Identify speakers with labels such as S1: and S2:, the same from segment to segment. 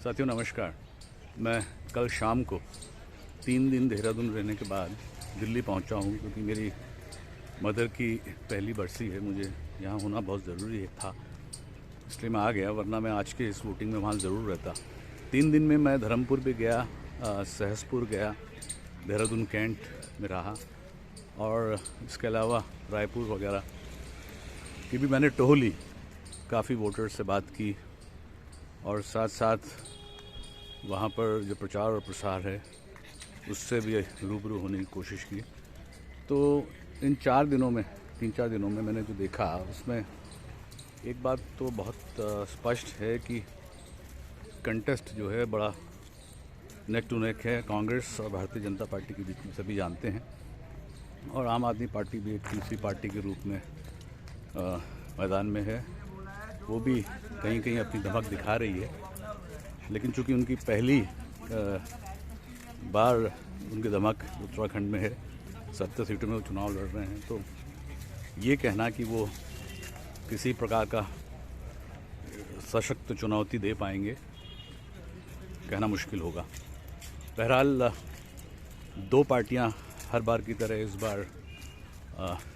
S1: साथियों नमस्कार। मैं कल शाम को 3 दिन देहरादून रहने के बाद दिल्ली पहुंचा हूं, क्योंकि मेरी मदर की पहली बरसी है। मुझे यहां होना बहुत ज़रूरी था, इसलिए मैं आ गया, वरना मैं आज के इस वोटिंग में वहां ज़रूर रहता। 3 दिन में मैं धर्मपुर भी गया, सहसपुर गया, देहरादून कैंट में रहा, और इसके अलावा रायपुर वगैरह की भी मैंने टोह ली। काफ़ी वोटर्स से बात की और साथ साथ वहाँ पर जो प्रचार और प्रसार है उससे भी रूबरू होने की कोशिश की। तो इन 4 दिनों में 3-4 दिनों में मैंने जो देखा उसमें एक बात तो बहुत स्पष्ट है कि कंटेस्ट जो है बड़ा नेक टू नेक है। कांग्रेस और भारतीय जनता पार्टी के बीच में सभी जानते हैं, और आम आदमी पार्टी भी एक तीसरी पार्टी के रूप में मैदान में है। वो भी कहीं कहीं अपनी धमक दिखा रही है, लेकिन चूंकि उनकी पहली बार उनकी धमक उत्तराखंड में है, 70 सीटों में वो चुनाव लड़ रहे हैं, तो ये कहना कि वो किसी प्रकार का सशक्त चुनौती दे पाएंगे कहना मुश्किल होगा। बहरहाल 2 पार्टियां हर बार की तरह इस बार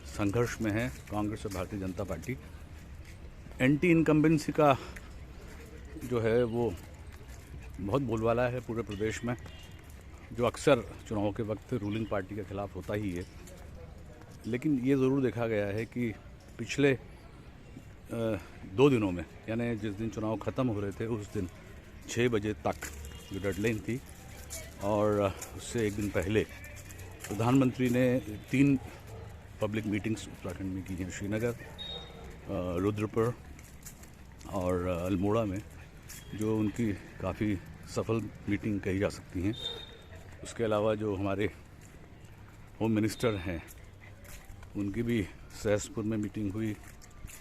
S1: संघर्ष में हैं, कांग्रेस और Bharatiya Janata party. Anti incumbency का जो है वो बहुत बोलबाला है पूरे प्रदेश में, जो अक्सर चुनाव के वक्त रूलिंग पार्टी के खिलाफ होता ही है। लेकिन ये ज़रूर देखा गया है कि पिछले 2 दिनों में, यानी जिस दिन चुनाव ख़त्म हो रहे थे उस दिन 6 बजे तक जो डेडलाइन थी, और उससे एक दिन पहले प्रधानमंत्री ने 3 पब्लिक मीटिंग्स उत्तराखंड में की हैं, श्रीनगर, रुद्रपुर और अल्मोड़ा में, जो उनकी काफ़ी सफल मीटिंग कही जा सकती हैं। उसके अलावा जो हमारे होम मिनिस्टर हैं उनकी भी सहसपुर में मीटिंग हुई,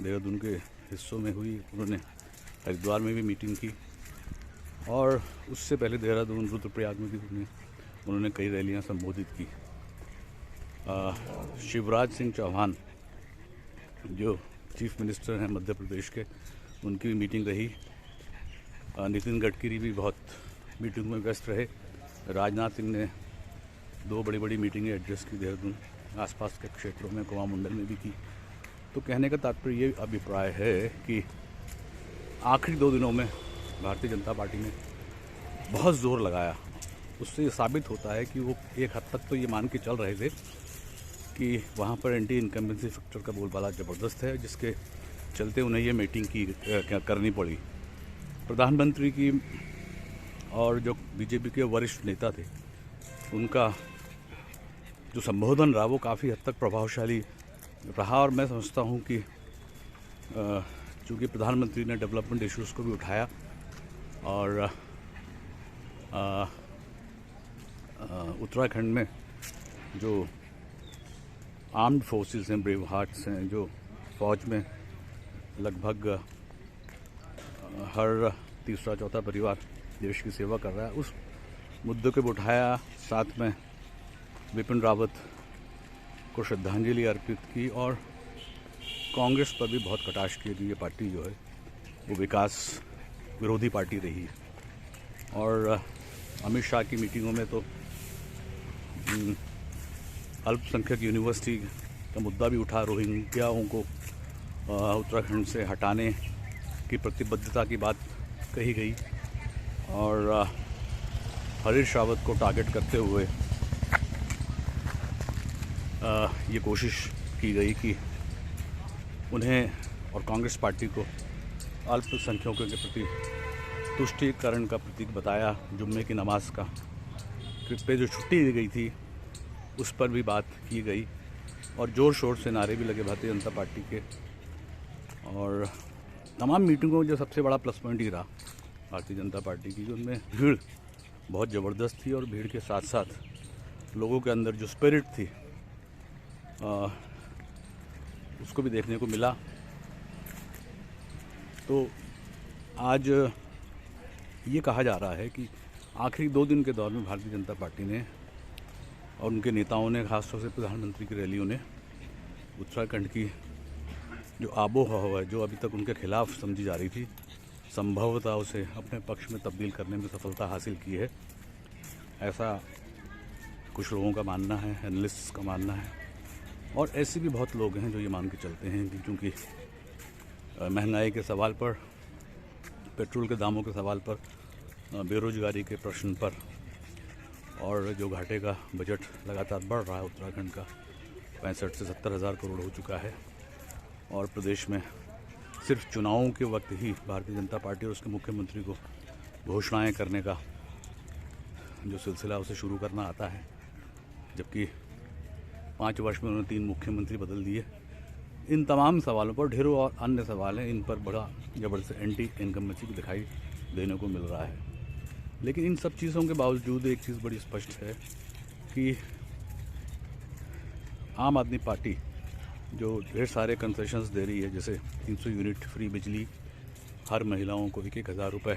S1: देहरादून के हिस्सों में हुई, उन्होंने हरिद्वार में भी मीटिंग की, और उससे पहले देहरादून रुद्रप्रयाग में भी उन्होंने कई रैलियां संबोधित की। शिवराज सिंह चौहान जो चीफ मिनिस्टर हैं मध्य प्रदेश के, उनकी भी मीटिंग रही। नितिन गडकरी भी बहुत मीटिंग में व्यस्त रहे। राजनाथ सिंह ने 2 बड़ी बड़ी मीटिंगें एडजस्ट की देहरादून आसपास के क्षेत्रों में, कुआं मंडल में भी की। तो कहने का तात्पर्य ये अभिप्राय है कि आखिरी 2 दिनों में भारतीय जनता पार्टी ने बहुत ज़ोर लगाया। उससे ये साबित होता है कि वो एक हद तक तो ये मान के चल रहे थे कि वहाँ पर एंटी इनकम्बेंसी फैक्टर का बोलबाला ज़बरदस्त है, जिसके चलते उन्हें ये मीटिंग करनी पड़ी। प्रधानमंत्री की और जो बीजेपी के वरिष्ठ नेता थे उनका जो संबोधन रहा वो काफ़ी हद तक प्रभावशाली रहा, और मैं समझता हूँ कि चूँकि प्रधानमंत्री ने डेवलपमेंट इश्यूज़ को भी उठाया, और उत्तराखंड में जो आर्म्ड फोर्सेस हैं, ब्रेव हार्ट्स हैं, जो फ़ौज में लगभग हर तीसरा-चौथा परिवार देश की सेवा कर रहा है, उस मुद्दे को भी उठाया। साथ में विपिन रावत को श्रद्धांजलि अर्पित की, और कांग्रेस पर भी बहुत कटाक्ष किया कि ये पार्टी जो है वो विकास विरोधी पार्टी रही है। और अमित शाह की मीटिंगों में तो अल्पसंख्यक यूनिवर्सिटी का मुद्दा भी उठा, रोहिंग्याओं को उत्तराखंड से हटाने की प्रतिबद्धता की बात कही गई, और हरीश रावत को टारगेट करते हुए ये कोशिश की गई कि उन्हें और कांग्रेस पार्टी को अल्पसंख्यकों के प्रति तुष्टीकरण का प्रतीक बताया। जुम्मे की नमाज का पे जो छुट्टी दी गई थी उस पर भी बात की गई, और ज़ोर शोर से नारे भी लगे भारतीय जनता पार्टी के। और तमाम मीटिंगों में जो सबसे बड़ा प्लस पॉइंट ही रहा भारतीय जनता पार्टी की, जो उनमें भीड़ बहुत ज़बरदस्त थी, और भीड़ के साथ साथ लोगों के अंदर जो स्पिरिट थी उसको भी देखने को मिला। तो आज ये कहा जा रहा है कि आखिरी 2 दिन के दौर में भारतीय जनता पार्टी ने और उनके नेताओं ने, खासतौर से प्रधानमंत्री की रैलियों ने, उत्तराखंड की जो आबो हवा है, जो अभी तक उनके खिलाफ समझी जा रही थी, संभवतः उसे अपने पक्ष में तब्दील करने में सफलता हासिल की है, ऐसा कुछ लोगों का मानना है, एनालिस्ट्स का मानना है। और ऐसे भी बहुत लोग हैं जो ये मान के चलते हैं कि क्योंकि महंगाई के सवाल पर, पेट्रोल के दामों के सवाल पर, बेरोजगारी के प्रश्न पर और जो घाटे का बजट लगातार बढ़ रहा है उत्तराखंड का 65 से 70 हज़ार करोड़ हो चुका है, और प्रदेश में सिर्फ चुनावों के वक्त ही भारतीय जनता पार्टी और उसके मुख्यमंत्री को घोषणाएं करने का जो सिलसिला उसे शुरू करना आता है, जबकि 5 वर्ष में उन्होंने 3 मुख्यमंत्री बदल दिए। इन तमाम सवालों पर ढेरों और अन्य सवाल हैं, इन पर बड़ा जबरदस्त एंटी इनकम्बेंसी भी दिखाई देने को मिल रहा है। लेकिन इन सब चीज़ों के बावजूद एक चीज़ बड़ी स्पष्ट है कि आम आदमी पार्टी जो ढेर सारे कंसेशंस दे रही है, जैसे 300 यूनिट फ्री बिजली, हर महिलाओं को 1,000 रुपये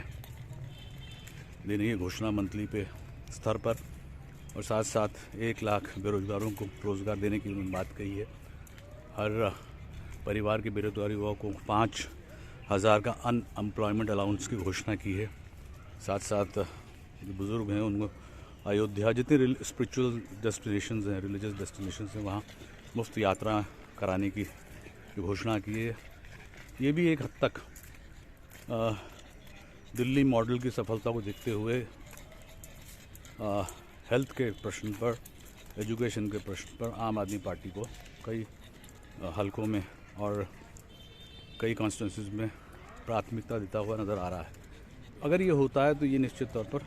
S1: देने की घोषणा मंथली पे स्तर पर, और साथ साथ 1 लाख बेरोजगारों को रोज़गार देने की उन्होंने बात कही है। हर परिवार के बेरोजगार युवाओं को 5,000 का अनएम्प्लॉयमेंट अलाउंस की घोषणा की है। साथ साथ जो बुज़ुर्ग हैं उनको अयोध्या, जितने स्पिरिचुअल डेस्टिनेशंस हैं, रिलीजियस डेस्टिनेशंस हैं, वहाँ मुफ्त यात्रा कराने की घोषणा की है। ये भी एक हद तक दिल्ली मॉडल की सफलता को देखते हुए हेल्थ के प्रश्न पर, एजुकेशन के प्रश्न पर आम आदमी पार्टी को कई हलकों में और कई कॉन्स्टिट्यूंसीज में प्राथमिकता देता हुआ नज़र आ रहा है। अगर ये होता है तो ये निश्चित तौर पर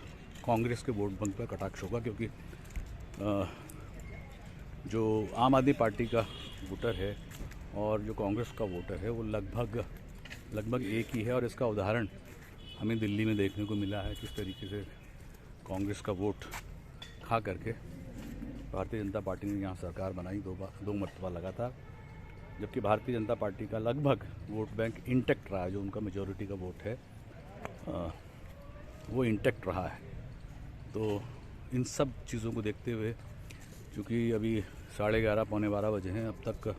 S1: कांग्रेस के वोट बैंक पर कटाक्ष होगा, क्योंकि जो आम आदमी पार्टी का वोटर है और जो कांग्रेस का वोटर है वो लगभग एक ही है। और इसका उदाहरण हमें दिल्ली में देखने को मिला है, किस तरीके से कांग्रेस का वोट खा करके भारतीय जनता पार्टी ने यहाँ सरकार बनाई 2 मरतबा लगातार, जबकि भारतीय जनता पार्टी का लगभग वोट बैंक इंटैक्ट रहा है। जो उनका मेजॉरिटी का वोट है वो इंटैक्ट रहा है। तो इन सब चीज़ों को देखते हुए, क्योंकि अभी 11:30 पौने 12 बजे हैं, अब तक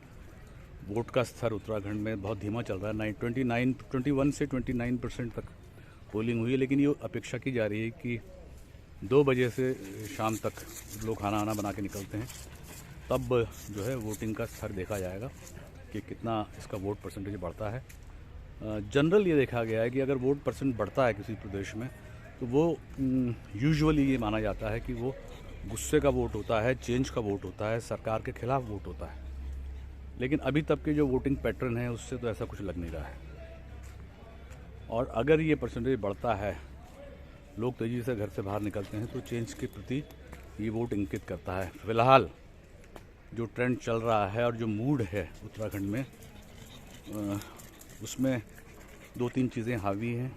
S1: वोट का स्तर उत्तराखंड में बहुत धीमा चल रहा है। 21 से 29% तक पोलिंग हुई है, लेकिन ये अपेक्षा की जा रही है कि 2 बजे से शाम तक लोग खाना आना बना के निकलते हैं, तब जो है वोटिंग का स्तर देखा जाएगा कि कितना इसका वोट परसेंटेज बढ़ता है। जनरल ये देखा गया है कि अगर वोट परसेंट बढ़ता है किसी प्रदेश में तो वो यूजुअली ये माना जाता है कि वो गुस्से का वोट होता है, चेंज का वोट होता है, सरकार के खिलाफ वोट होता है। लेकिन अभी तक के जो वोटिंग पैटर्न है उससे तो ऐसा कुछ लग नहीं रहा है। और अगर ये परसेंटेज बढ़ता है, लोग तेज़ी से घर से बाहर निकलते हैं, तो चेंज के प्रति ये वोट इंगित करता है। फ़िलहाल जो ट्रेंड चल रहा है और जो मूड है उत्तराखंड में, उसमें 2-3 चीज़ें हावी हैं।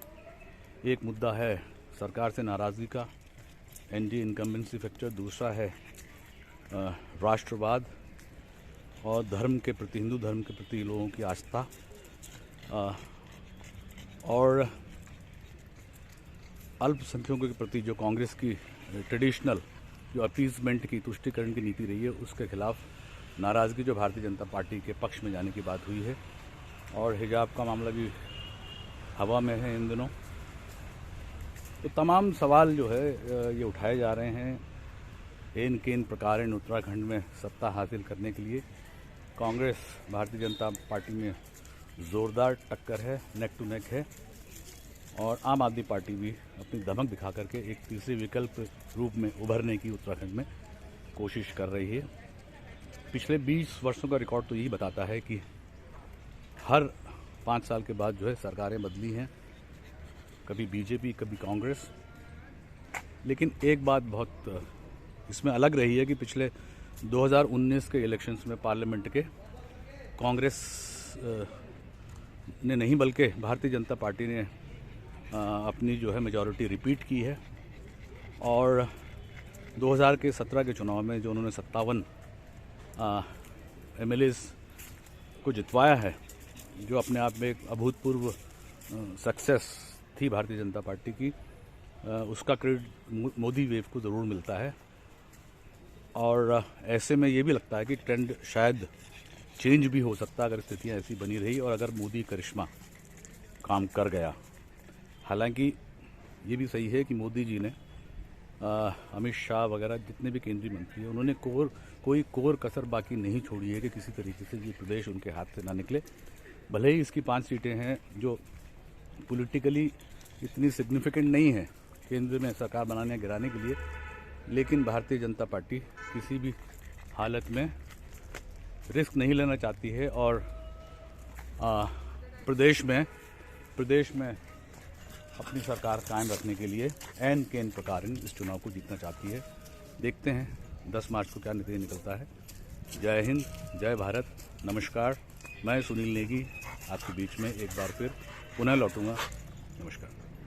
S1: एक मुद्दा है सरकार से नाराज़गी का, एंटी इनकम्बेंसी फैक्टर। दूसरा है राष्ट्रवाद और धर्म के प्रति, हिंदू धर्म के प्रति लोगों की आस्था, और अल्पसंख्यकों के प्रति जो कांग्रेस की ट्रेडिशनल जो अपीजमेंट की, तुष्टिकरण की नीति रही है, उसके खिलाफ नाराज़गी जो भारतीय जनता पार्टी के पक्ष में जाने की बात हुई है। और हिजाब का मामला भी हवा में है इन दिनों। तो तमाम सवाल जो है ये उठाए जा रहे हैं। एन केन प्रकार इन उत्तराखंड में सत्ता हासिल करने के लिए कांग्रेस भारतीय जनता पार्टी में ज़ोरदार टक्कर है, नेक टू नेक है। और आम आदमी पार्टी भी अपनी धमक दिखा करके एक तीसरे विकल्प रूप में उभरने की उत्तराखंड में कोशिश कर रही है। पिछले 20 वर्षों का रिकॉर्ड तो यही बताता है कि हर 5 साल के बाद जो है सरकारें बदली हैं, कभी बीजेपी कभी कांग्रेस। लेकिन एक बात बहुत इसमें अलग रही है कि पिछले 2019 के इलेक्शंस में पार्लियामेंट के कांग्रेस ने नहीं बल्कि भारतीय जनता पार्टी ने अपनी जो है मेजॉरिटी रिपीट की है। और 2017 के चुनाव में जो उन्होंने 57 MLAs को जितवाया है, जो अपने आप में एक अभूतपूर्व सक्सेस थी भारतीय जनता पार्टी की, उसका क्रेडिट मोदी वेव को ज़रूर मिलता है। और ऐसे में ये भी लगता है कि ट्रेंड शायद चेंज भी हो सकता है अगर स्थितियाँ ऐसी बनी रही और अगर मोदी करिश्मा काम कर गया। हालांकि ये भी सही है कि मोदी जी ने अमित शाह वगैरह जितने भी केंद्रीय मंत्री हैं उन्होंने कोई कोर कसर बाकी नहीं छोड़ी है कि किसी तरीके से ये प्रदेश उनके हाथ से ना निकले। भले ही इसकी 5 सीटें हैं जो पॉलिटिकली इतनी सिग्निफिकेंट नहीं है केंद्र में सरकार बनाने या गिराने के लिए, लेकिन भारतीय जनता पार्टी किसी भी हालत में रिस्क नहीं लेना चाहती है और प्रदेश में अपनी सरकार कायम रखने के लिए ऐन केन प्रकार इस चुनाव को जीतना चाहती है। देखते हैं 10 मार्च को क्या नतीजा निकलता है। जय हिंद, जय भारत, नमस्कार। मैं सुनील नेगी आपके बीच में एक बार फिर पुनः लौटूंगा। नमस्कार।